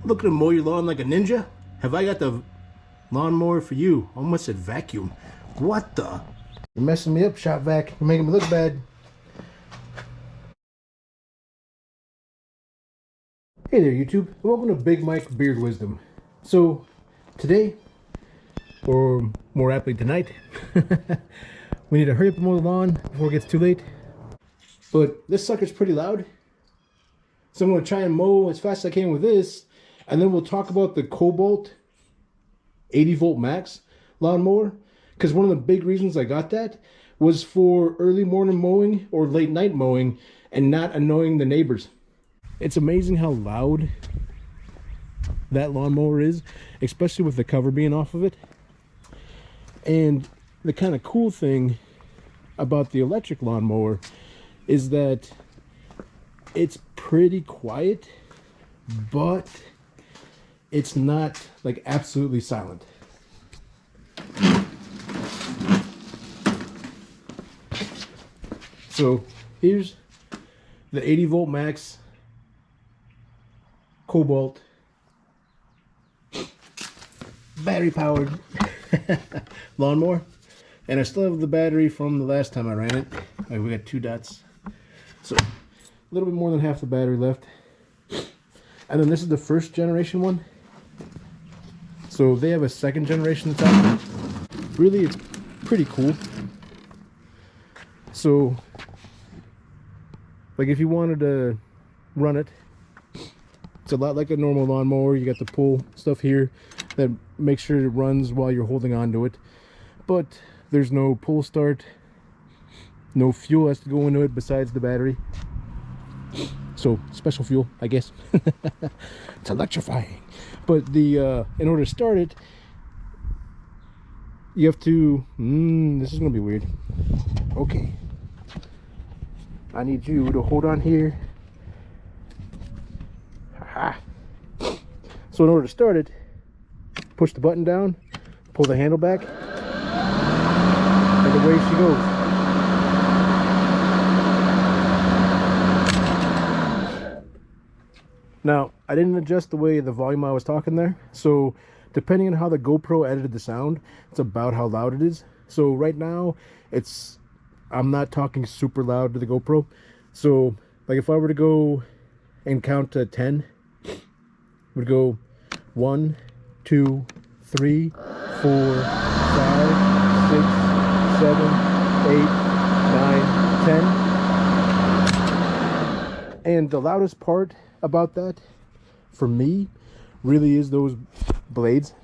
Looking to mow your lawn like a ninja? Have I got the lawnmower for you? Almost said vacuum. What the? You're messing me up, shop vac. You're making me look bad. Hey there, YouTube. Welcome to Big Mike Beard Wisdom. So, today, or more aptly tonight, we need to hurry up and mow the lawn before it gets too late. But this sucker's pretty loud. So I'm going to try and mow as fast as I can with this. And then we'll talk about the Kobalt 80V Max Lawn Mower. Because one of the big reasons I got that was for early morning mowing or late night mowing and not annoying the neighbors. It's amazing how loud that lawnmower is, especially with the cover being off of it. And the kind of cool thing about the electric lawnmower is that it's pretty quiet, but it's not like absolutely silent. So here's the 80V Max Kobalt battery powered lawnmower, and I still have the battery from the last time I ran it. We got 2 dots, so a little bit more than half the battery left. And then this is the first generation one, so they have a second generation that's out. Really, it's pretty cool. So like if you wanted to run it, it's a lot like a normal lawnmower. You got the pull stuff here that makes sure it runs while you're holding on to it, but there's no pull start, no fuel has to go into it besides the battery. So special fuel, I guess. It's electrifying. But the in order to start it, you have to this is gonna be weird. Okay, I need you to hold on here. Aha. So in order to start it, push the button down, pull the handle back, and away she goes. Now, I didn't adjust the way the volume I was talking there, so depending on how the GoPro edited the sound, it's about how loud it is. So right now, I'm not talking super loud to the GoPro. So like if I were to go and count to 10, it would go 1, 2, 3, 4, 5, 6, 7, 8, 9, 10. And the loudest part about that for me really is those blades.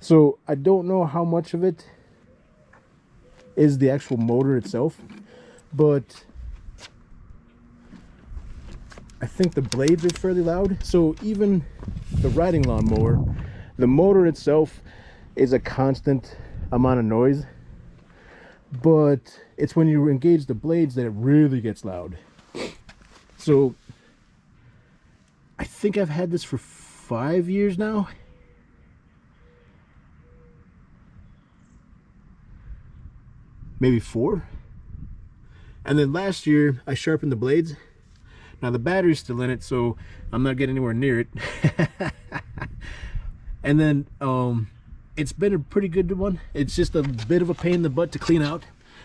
So I don't know how much of it is the actual motor itself, but I think the blades are fairly loud. So even the riding lawnmower, the motor itself is a constant amount of noise, but it's when you engage the blades that it really gets loud. So I think I've had this for 5 years now. Maybe 4. And then last year I sharpened the blades. Now the battery's still in it, so I'm not getting anywhere near it. And then it's been a pretty good one. It's just a bit of a pain in the butt to clean out.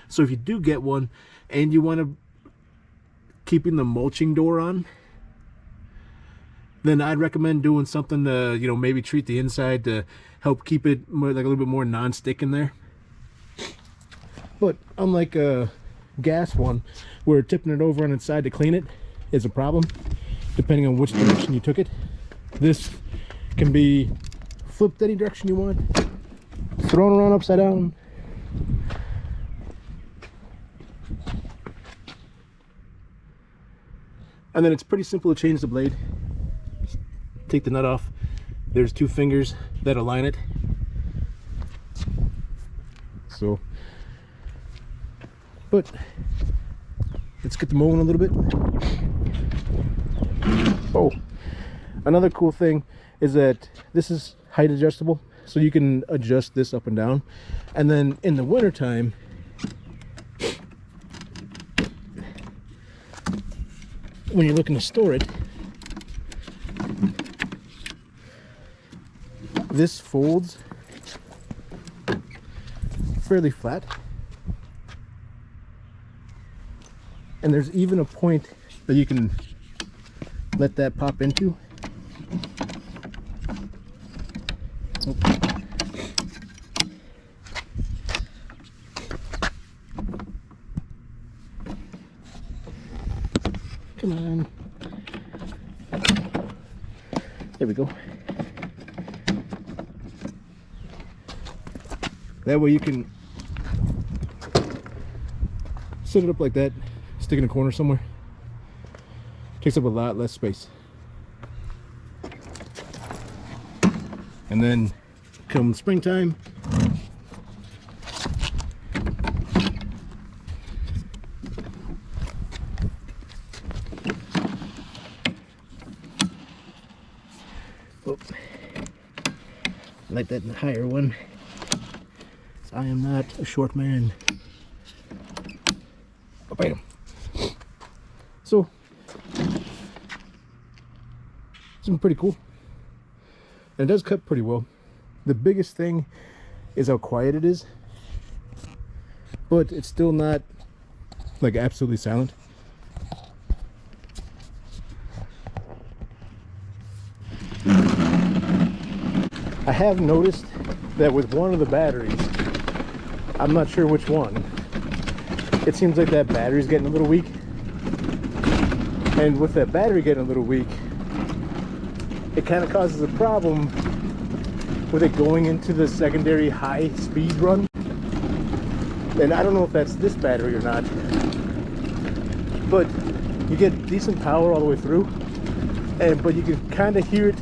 So if you do get one and you want to keeping the mulching door on, then I'd recommend doing something to, you know, maybe treat the inside to help keep it more, like a little bit more non-stick in there. But unlike a gas one, where tipping it over on its side to clean it is a problem, depending on which direction you took it, this can be flipped any direction you want, thrown around upside down. And then it's pretty simple to change the blade. Take the nut off. There's 2 fingers that align it. So, but let's get the mowing a little bit. Oh, another cool thing is that this is height adjustable, so you can adjust this up and down. And then in the winter time, when you're looking to store it, this folds fairly flat, and there's even a point that you can let that pop into. Oh. Come on. There we go. That way you can set it up like that, stick it in a corner somewhere. Takes up a lot less space. And then come springtime, oh, I like that in the higher one. I am not a short man. Oh, bam. So, it's been pretty cool. And it does cut pretty well. The biggest thing is how quiet it is. But it's still not like absolutely silent. I have noticed that with one of the batteries, I'm not sure which one, it seems like that battery's getting a little weak. And with that battery getting a little weak, it kind of causes a problem with it going into the secondary high speed run. And I don't know if that's this battery or not, but you get decent power all the way through, but you can kind of hear it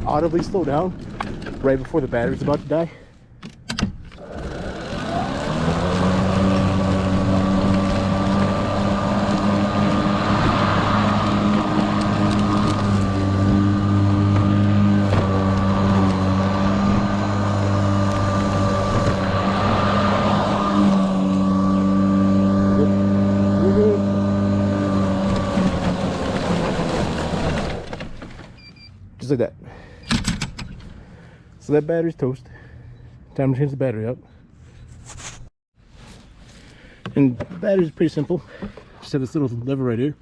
audibly slow down right before the battery's about to die. Just like that. So that battery's toast. Time to change the battery out. And the battery's pretty simple. Just have this little lever right here.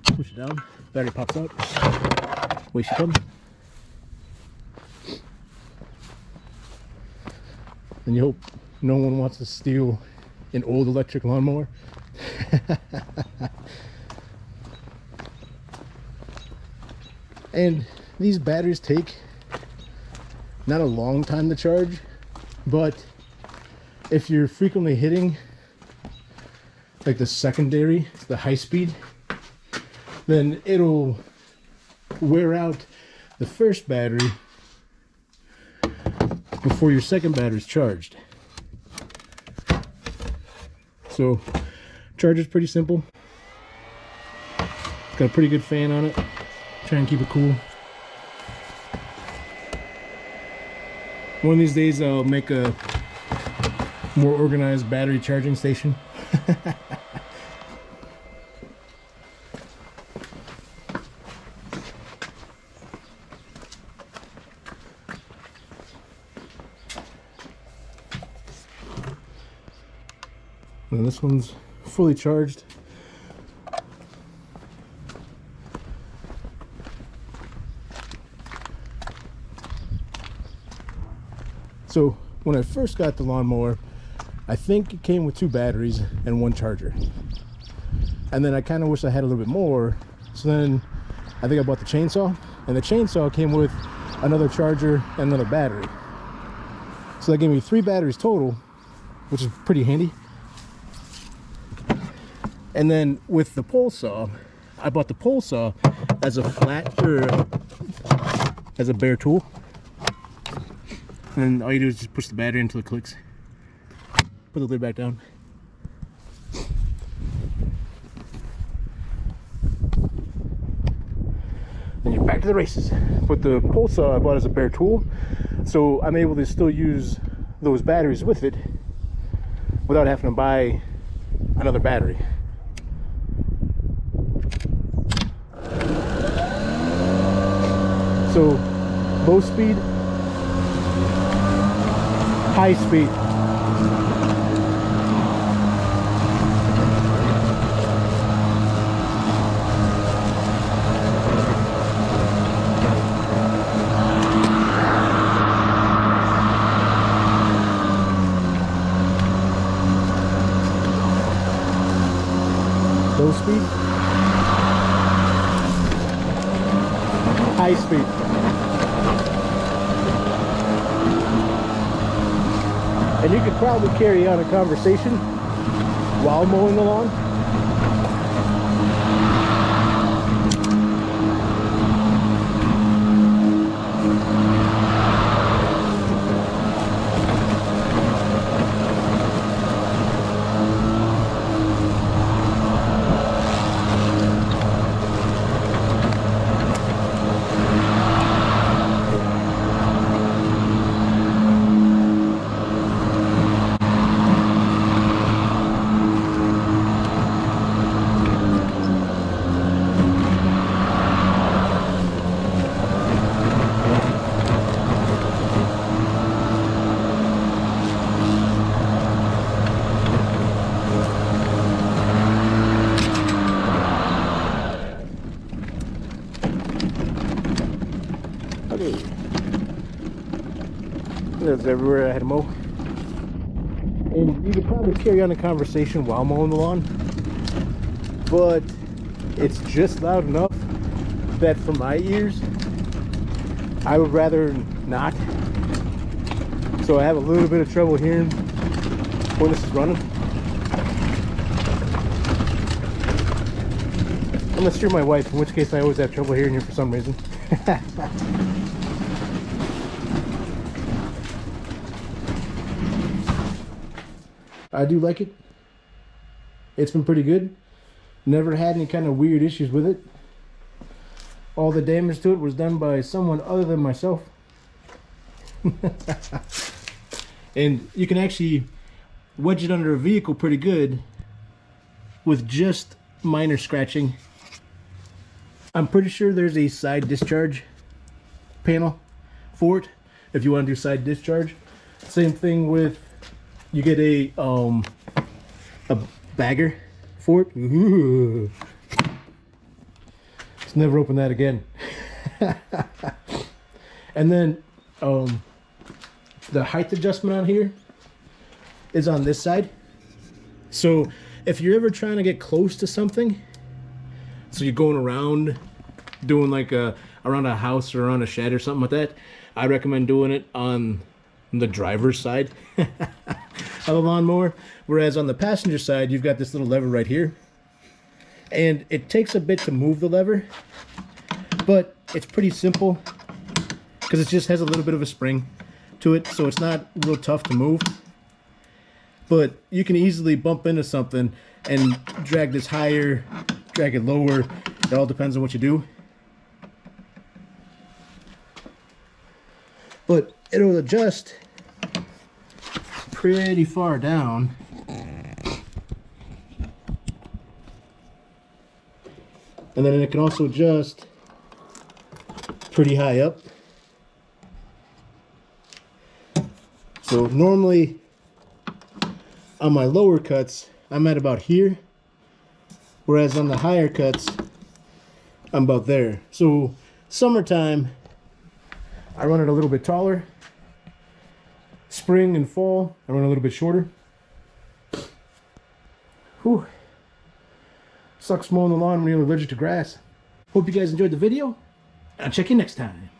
Push it down. Battery pops out. Away she comes. And you hope no one wants to steal an old electric lawnmower. And these batteries take not a long time to charge, but if you're frequently hitting like the secondary, the high speed, then it'll wear out the first battery before your second battery is charged. So charger's pretty simple. It's got a pretty good fan on it. Try and keep it cool. One of these days I'll make a more organized battery charging station. And this one's fully charged. So when I first got the lawnmower, I think it came with 2 batteries and 1 charger. And then I kind of wish I had a little bit more. So then I think I bought the chainsaw, and the chainsaw came with another charger and another battery. So that gave me 3 batteries total, which is pretty handy. And then with the pole saw, I bought the pole saw as a flat, or as a bare tool. And all you do is just push the battery until it clicks. Put the lid back down. Then you're back to the races. But the pole saw I bought as a bare tool, so I'm able to still use those batteries with it without having to buy another battery. So low speed, High speed. Low speed. High speed. And you could probably carry on a conversation while mowing the lawn. Okay. That's everywhere I had to mow. And you could probably carry on a conversation while mowing the lawn, but it's just loud enough that for my ears, I would rather not. So I have a little bit of trouble hearing when this is running. Unless you're my wife, in which case I always have trouble hearing you for some reason. I do like it. It's been pretty good. Never had any kind of weird issues with it. All the damage to it was done by someone other than myself. And you can actually wedge it under a vehicle pretty good with just minor scratching. I'm pretty sure there's a side discharge panel for it if you want to do side discharge. Same thing with, you get a bagger for it. Ooh. Let's never open that again. And then the height adjustment on here is on this side. So if you're ever trying to get close to something, so you're going around doing like around a house or around a shed or something like that, I recommend doing it on the driver's side of the lawnmower. Whereas on the passenger side, you've got this little lever right here. And it takes a bit to move the lever, but it's pretty simple because it just has a little bit of a spring to it, so it's not real tough to move. But you can easily bump into something and drag this higher, drag it lower. It all depends on what you do. But it'll adjust pretty far down. And then it can also adjust pretty high up. So normally on my lower cuts, I'm at about here. Whereas on the higher cuts, I'm about there. So summertime, I run it a little bit taller. Spring and fall, I run a little bit shorter. Whew. Sucks mowing the lawn when you're allergic to grass. Hope you guys enjoyed the video. I'll check you next time.